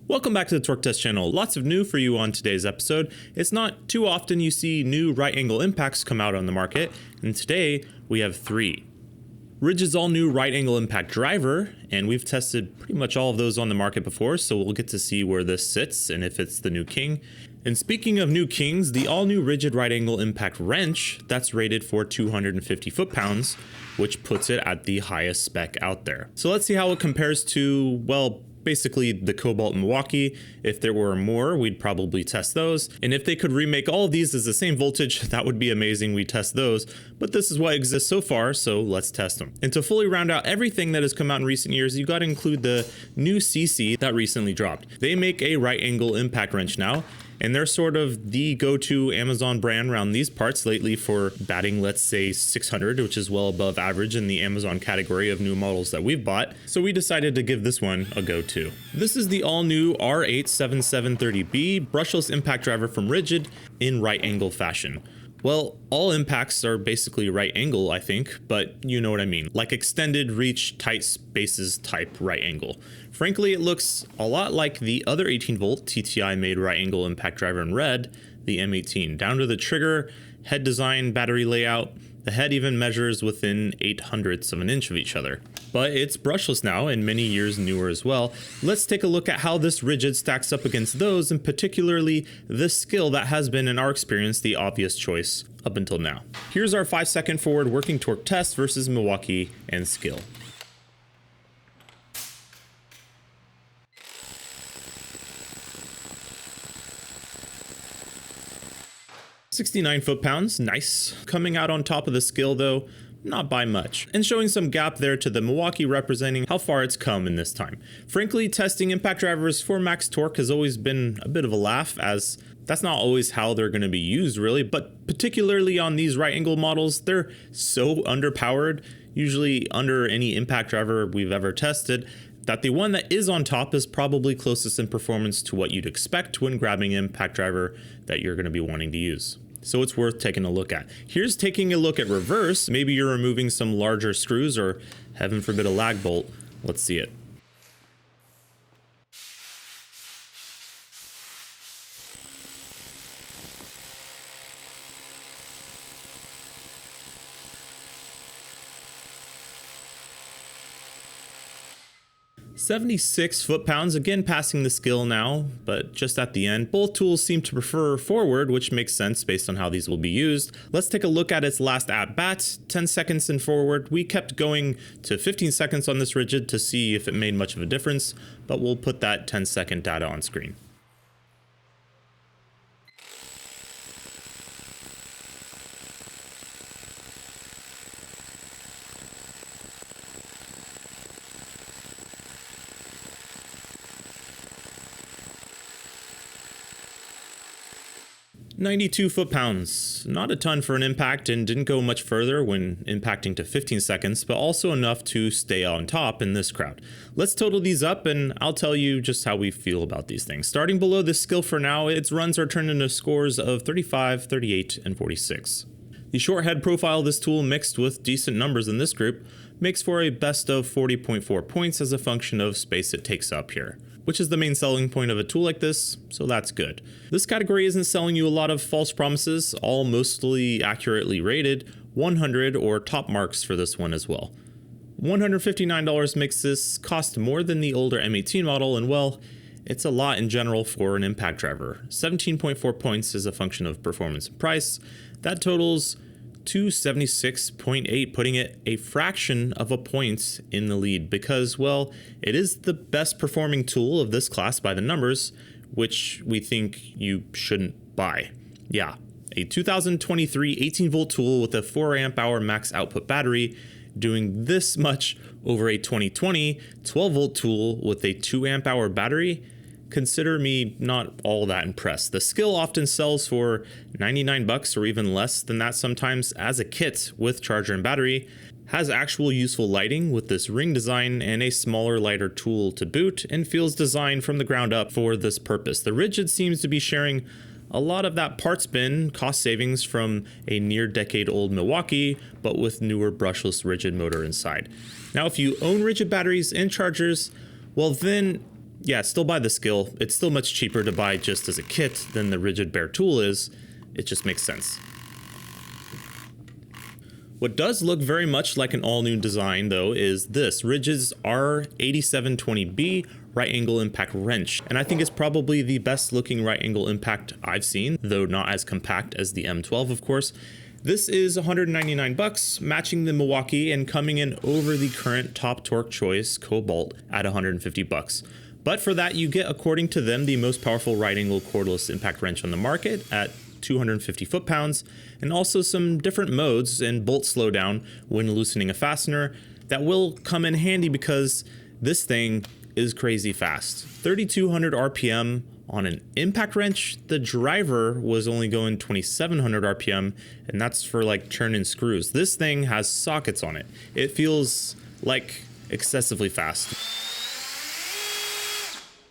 Welcome back to the Torque Test channel. Lots of new for you on today's episode. It's not too often you see new right angle impacts come out on the market, and today we have three. Ridge's all new right angle impact driver, and we've tested pretty much all of those on the market before, so we'll get to see where this sits and if it's the new king. And speaking of new kings, the all new rigid right angle impact wrench, that's rated for 250 foot-pounds, which puts it at the highest spec out there. So let's see how it compares to, well, basically the Kobalt Milwaukee. If there were more, we'd probably test those. And if they could remake all of these as the same voltage, that would be amazing. We'd test those. But this is what exists so far, so let's test them. And to fully round out everything that has come out in recent years, you got to include the new CC that recently dropped. They make a right angle impact wrench now, and they're sort of the go-to Amazon brand around these parts lately for batting, let's say 600, which is well above average in the Amazon category of new models that we've bought. So we decided to give this one a go-to. This is the all-new R87730B brushless impact driver from Rigid in right angle fashion. Well, all impacts are basically right angle, I think, but you know what I mean, like extended reach, tight spaces type right angle. Frankly, it looks a lot like the other 18-volt TTI made right angle impact driver in red, the M18, down to the trigger, head design, battery layout. The head even measures within 0.08 of an inch of each other. But it's brushless now and many years newer as well. Let's take a look at how this Rigid stacks up against those, and particularly the SKIL that has been, in our experience, the obvious choice up until now. Here's our 5-second forward working torque test versus Milwaukee and SKIL. "69 foot-pounds, nice. Coming out on top of the SKIL though, not by much, and showing some gap there to the Milwaukee, representing how far it's come in this time. Frankly, testing impact drivers for max torque has always been a bit of a laugh, as that's not always how they're going to be used really, but particularly on these right angle models, they're so underpowered, usually under any impact driver we've ever tested, that the one that is on top is probably closest in performance to what you'd expect when grabbing an impact driver that you're going to be wanting to use. So it's worth taking a look at. Here's taking a look at reverse. Maybe you're removing some larger screws or, heaven forbid, a lag bolt. Let's see it. "76 foot-pounds, again passing the SKIL now, but just at the end. Both tools seem to prefer forward, which makes sense based on how these will be used. Let's take a look at its last at-bat, 10 seconds in forward. We kept going to 15 seconds on this Rigid to see if it made much of a difference, but we'll put that 10-second data on screen. "92 foot-pounds, not a ton for an impact, and didn't go much further when impacting to 15 seconds, but also enough to stay on top in this crowd. Let's total these up and I'll tell you just how we feel about these things. Starting below the SKIL for now, its runs are turned into scores of 35, 38, and 46. The short head profile of this tool, mixed with decent numbers in this group, makes for a best of 40.4 points as a function of space it takes up here, which is the main selling point of a tool like this, so that's good. This category isn't selling you a lot of false promises, all mostly accurately rated, 100 or top marks for this one as well. $159 makes this cost more than the older M18 model, and well, it's a lot in general for an impact driver. 17.4 points is a function of performance and price. That totals 276.8, putting it a fraction of a point in the lead because, well, it is the best performing tool of this class by the numbers, which we think you shouldn't buy. Yeah, a 2023 18-volt tool with a 4 amp hour max output battery doing this much over a 2020 12-volt tool with a 2 amp hour battery. Consider me not all that impressed. The SKIL often sells for $99 or even less than that sometimes as a kit with charger and battery, has actual useful lighting with this ring design and a smaller, lighter tool to boot, and feels designed from the ground up for this purpose. The Rigid seems to be sharing a lot of that parts bin cost savings from a near decade old Milwaukee, but with newer brushless Rigid motor inside. Now, if you own Rigid batteries and chargers, well then Yeah, still buy the SKIL. It's still much cheaper to buy just as a kit than the rigid bare tool is. It just makes sense. What does look very much like an all-new design, though, is this Ridge's R8720B right angle impact wrench. And I think it's probably the best looking right angle impact I've seen, though not as compact as the M12, of course. This is $199, matching the Milwaukee and coming in over the current top torque choice Kobalt at $150. But for that, you get, according to them, the most powerful right angle cordless impact wrench on the market at 250 foot-pounds, and also some different modes and bolt slowdown when loosening a fastener that will come in handy because this thing is crazy fast. 3,200 RPM on an impact wrench. The driver was only going 2,700 RPM, and that's for like turning screws. This thing has sockets on it. It feels like excessively fast,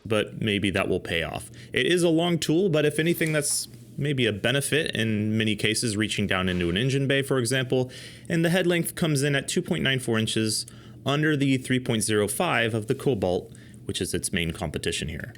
but maybe that will pay off. It is a long tool, but if anything, that's maybe a benefit in many cases, reaching down into an engine bay, for example. And the head length comes in at 2.94 inches under the 3.05 of the Kobalt, which is its main competition here.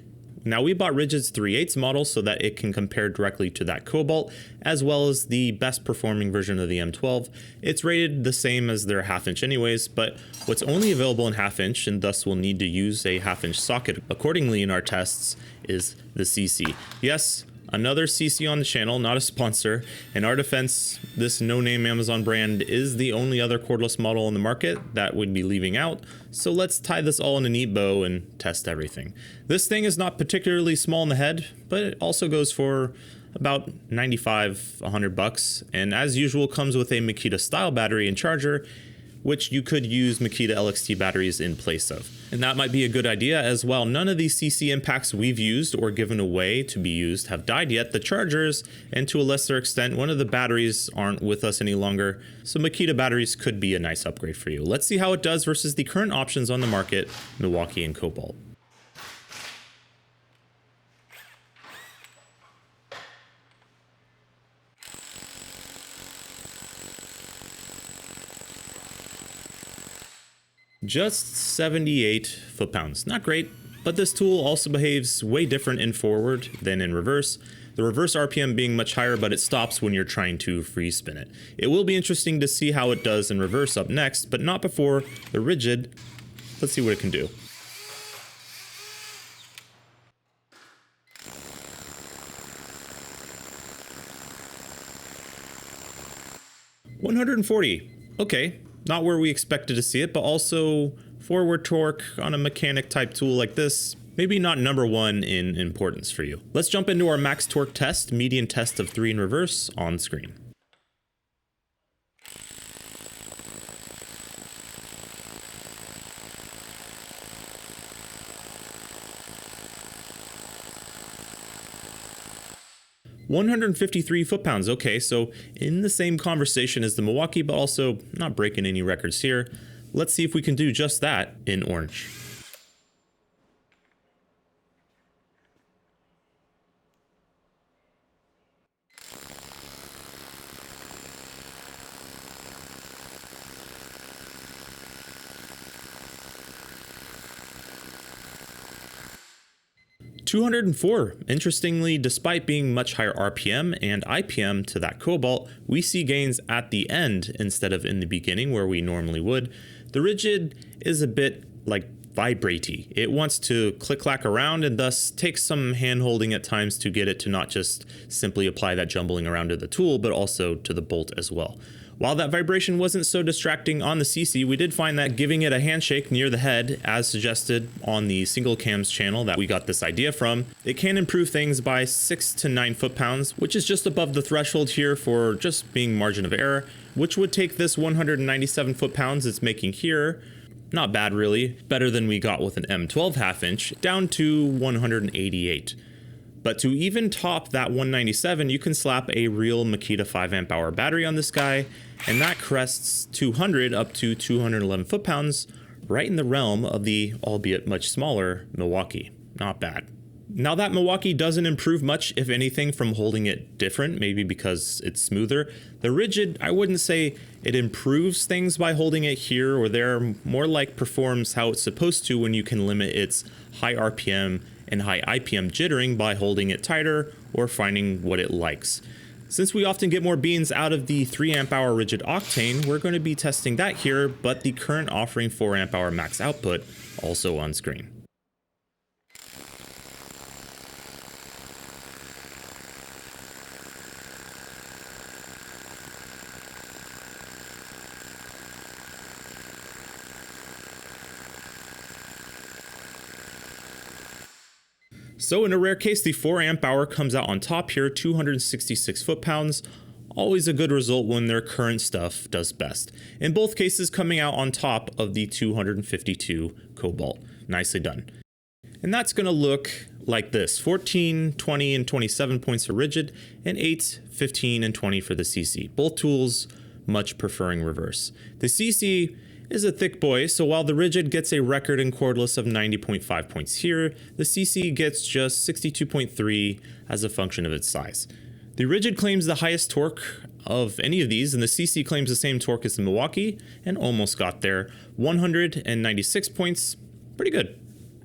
Now, we bought Ridge's 3/8 model so that it can compare directly to that Kobalt, as well as the best performing version of the M12. It's rated the same as their 1/2 inch anyways, but what's only available in 1/2 inch, and thus will need to use a 1/2 inch socket accordingly in our tests, is the CC. Yes, another CC on the channel, not a sponsor. In our defense, this no-name Amazon brand is the only other cordless model on the market that would be leaving out. So let's tie this all in a neat bow and test everything. This thing is not particularly small in the head, but it also goes for about $95–100, and as usual comes with a Makita style battery and charger, which you could use Makita LXT batteries in place of. And that might be a good idea as well. None of these CC impacts we've used or given away to be used have died yet. The chargers, and to a lesser extent, one of the batteries aren't with us any longer. So Makita batteries could be a nice upgrade for you. Let's see how it does versus the current options on the market, Milwaukee and Kobalt. Just 78 foot-pounds. Not great, but this tool also behaves way different in forward than in reverse. The reverse RPM being much higher, but it stops when you're trying to free spin it. It will be interesting to see how it does in reverse up next, but not before the rigid. Let's see what it can do. $140. Okay. Not where we expected to see it, but also forward torque on a mechanic type tool like this, maybe not number one in importance for you. Let's jump into our max torque test, median test of 3 in reverse on screen. $153 foot-pounds. Okay, so in the same conversation as the Milwaukee, but also not breaking any records here. Let's see if we can do just that in orange. $204. Interestingly, despite being much higher RPM and IPM to that Kobalt, we see gains at the end instead of in the beginning where we normally would. The rigid is a bit like vibratey. It wants to click-clack around and thus takes some hand-holding at times to get it to not just simply apply that jumbling around to the tool, but also to the bolt as well. While that vibration wasn't so distracting on the CC, we did find that giving it a handshake near the head, as suggested on the single cams channel that we got this idea from, it can improve things by 6 to 9 foot-pounds, which is just above the threshold here for just being margin of error, which would take this 197 foot-pounds it's making here, not bad really, better than we got with an M12 1/2 inch, down to 188. But to even top that 197, you can slap a real Makita 5 amp hour battery on this guy, and that crests 200 up to 211 foot-pounds, right in the realm of the, albeit much smaller, Milwaukee. Not bad. Now that Milwaukee doesn't improve much, if anything, from holding it different, maybe because it's smoother, the rigid, I wouldn't say it improves things by holding it here or there, more like performs how it's supposed to when you can limit its high RPM and high IPM jittering by holding it tighter or finding what it likes. Since we often get more beans out of the 3 amp hour rigid octane, we're going to be testing that here, but the current offering 4 amp hour max output also on screen. So in a rare case, the 4 amp hour comes out on top here, 266 foot-pounds. Always a good result when their current stuff does best. In both cases, coming out on top of the 252 Kobalt. Nicely done. And that's going to look like this: 14, 20, and 27 points for rigid, and 8, 15, and 20 for the CC. Both tools much preferring reverse. The CC is a thick boy, so while the rigid gets a record in cordless of 90.5 points here, the CC gets just 62.3 as a function of its size. The rigid claims the highest torque of any of these, and the CC claims the same torque as the Milwaukee, and almost got there, 196 points, pretty good.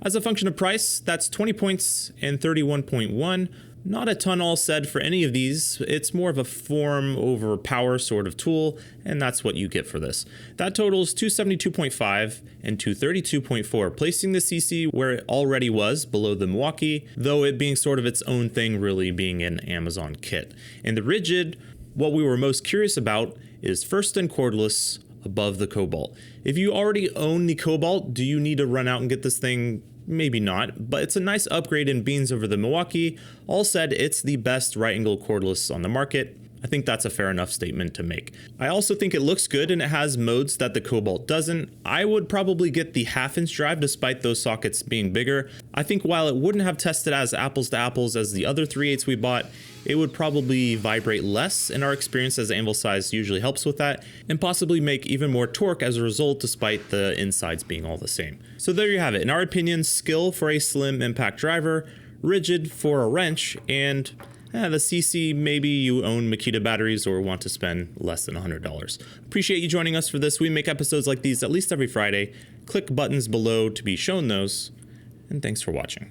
As a function of price, that's 20 points and 31.1. Not a ton all said for any of these. It's more of a form over power sort of tool, and that's what you get for this. That totals 272.5 and 232.4, placing the CC where it already was, below the Milwaukee, though it being sort of its own thing, really being an Amazon kit. And the rigid, what we were most curious about is first in cordless above the Kobalt. If you already own the Kobalt, do you need to run out and get this thing? Maybe not, but it's a nice upgrade in beans over the Milwaukee. All said, it's the best right angle cordless on the market. I think that's a fair enough statement to make. I also think it looks good and it has modes that the Kobalt doesn't. I would probably get the 1/2 inch drive despite those sockets being bigger. I think while it wouldn't have tested as apples to apples as the other 3/8 we bought, it would probably vibrate less in our experience, as anvil size usually helps with that, and possibly make even more torque as a result despite the insides being all the same. So there you have it. In our opinion, SKIL for a slim impact driver, rigid for a wrench, and the CC, maybe you own Makita batteries or want to spend less than $100. Appreciate you joining us for this. We make episodes like these at least every Friday. Click buttons below to be shown those, and thanks for watching.